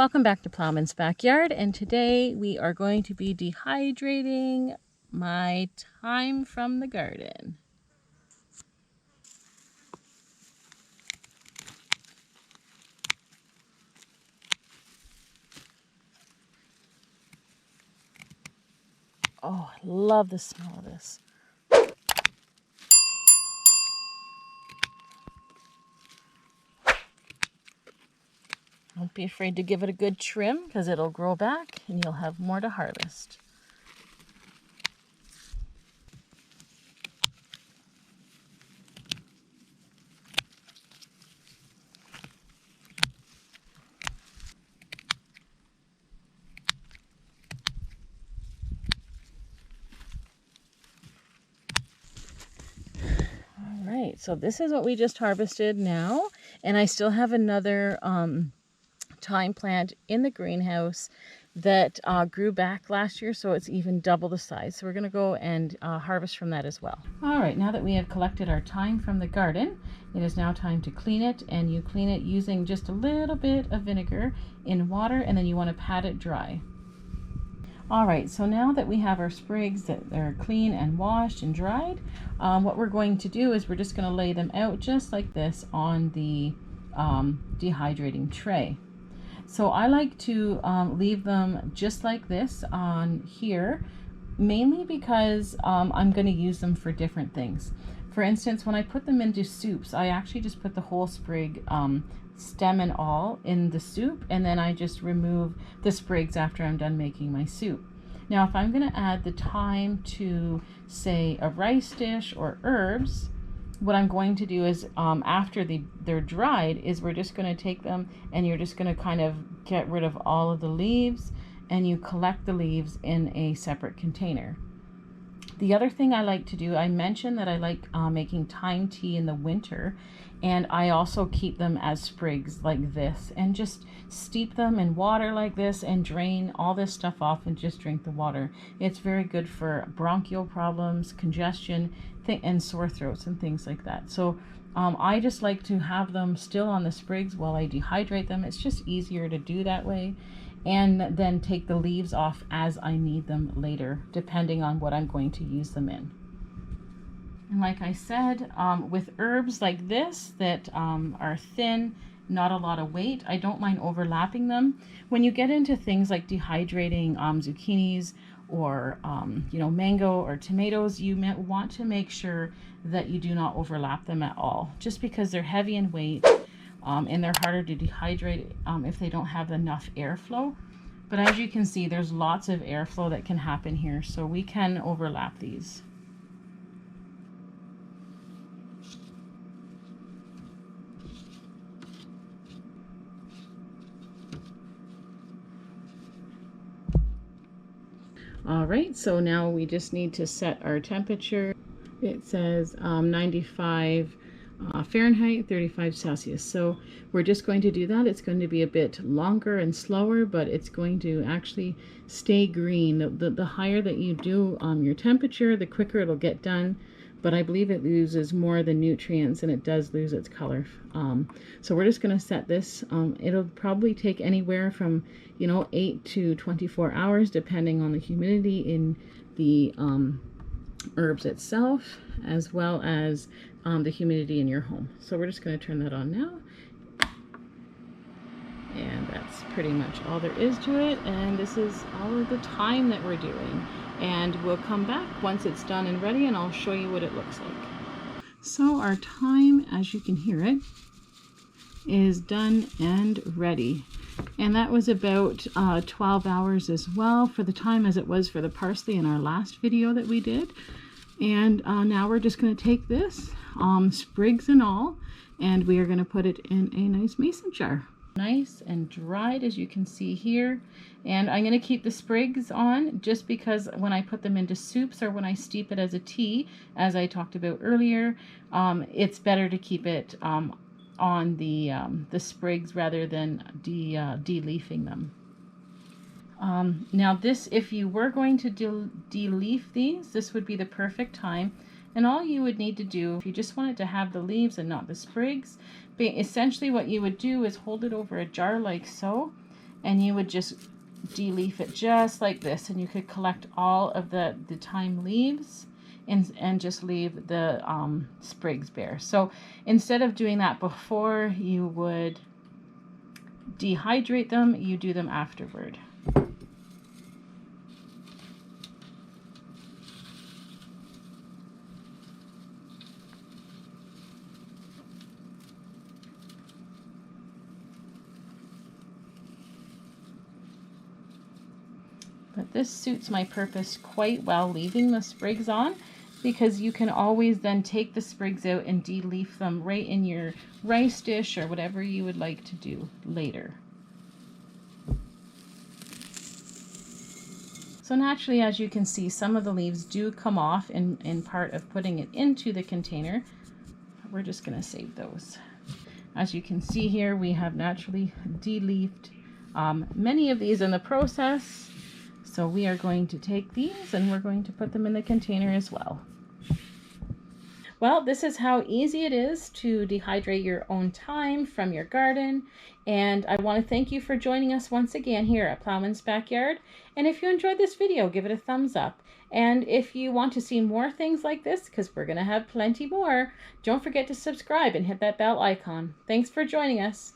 Welcome back to Ploughman's Backyard, and today we are going to be dehydrating my thyme from the garden. Oh, I love the smell of this. Don't be afraid to give it a good trim because it'll grow back and you'll have more to harvest. All right, so this is what we just harvested now, and I still have another thyme plant in the greenhouse that grew back last year, so it's even double the size. So we're going to go and harvest from that as well. All right, now that we have collected our thyme from the garden, it is now time to clean it, and you clean it using just a little bit of vinegar in water, and then you want to pat it dry. All right, so now that we have our sprigs that are clean and washed and dried, what we're going to do is we're just going to lay them out just like this on the dehydrating tray. So I like to leave them just like this on here, mainly because I'm going to use them for different things. For instance, when I put them into soups, I actually just put the whole sprig, stem and all, in the soup, and then I just remove the sprigs after I'm done making my soup. Now, if I'm going to add the thyme to, say, a rice dish or herbs, what I'm going to do is after they're dried is we're just going to take them and you're just going to kind of get rid of all of the leaves, and you collect the leaves in a separate container. The other thing I like to do, I mentioned that I like making thyme tea in the winter, and I also keep them as sprigs like this and just steep them in water like this and drain all this stuff off and just drink the water. It's very good for bronchial problems, congestion, and sore throats and things like that. So I just like to have them still on the sprigs while I dehydrate them. It's just easier to do that way, and then take the leaves off as I need them later, depending on what I'm going to use them in. And like I said, with herbs like this that are thin, not a lot of weight, I don't mind overlapping them. When you get into things like dehydrating zucchinis or mango or tomatoes, you want to make sure that you do not overlap them at all, just because they're heavy in weight and they're harder to dehydrate if they don't have enough airflow. But as you can see, there's lots of airflow that can happen here, so we can overlap these. All right, so now we just need to set our temperature. It says 95 Fahrenheit, 35 Celsius. So we're just going to do that. It's going to be a bit longer and slower, but it's going to actually stay green. The higher that you do your temperature, the quicker it'll get done. But I believe it loses more of the nutrients and it does lose its color. So we're just going to set this. It'll probably take anywhere from 8 to 24 hours depending on the humidity in the herbs itself, as well as the humidity in your home. So we're just going to turn that on now. And that's pretty much all there is to it. And this is all of the thyme that we're doing. And we'll come back once it's done and ready, and I'll show you what it looks like. So our thyme, as you can hear it, is done and ready. And that was about 12 hours as well for the thyme as it was for the parsley in our last video that we did. And now we're just going to take this, sprigs and all, and we are going to put it in a nice mason jar. Nice and dried, as you can see here. And I'm going to keep the sprigs on just because when I put them into soups or when I steep it as a tea, as I talked about earlier, it's better to keep it on the sprigs rather than de-leafing them. Now this, if you were going to de-leaf these, this would be the perfect time. And all you would need to do, if you just wanted to have the leaves and not the sprigs, essentially what you would do is hold it over a jar like so, and you would just de-leaf it just like this, and you could collect all of the thyme leaves and just leave the sprigs bare. So instead of doing that before you would dehydrate them, you do them afterward. But this suits my purpose quite well, leaving the sprigs on, because you can always then take the sprigs out and de-leaf them right in your rice dish or whatever you would like to do later. So naturally, as you can see, some of the leaves do come off in part of putting it into the container. We're just going to save those. As you can see here, we have naturally de-leafed many of these in the process. So we are going to take these and we're going to put them in the container as well. Well, this is how easy it is to dehydrate your own thyme from your garden. And I want to thank you for joining us once again here at Ploughman's Backyard. And if you enjoyed this video, give it a thumbs up. And if you want to see more things like this, because we're going to have plenty more, don't forget to subscribe and hit that bell icon. Thanks for joining us.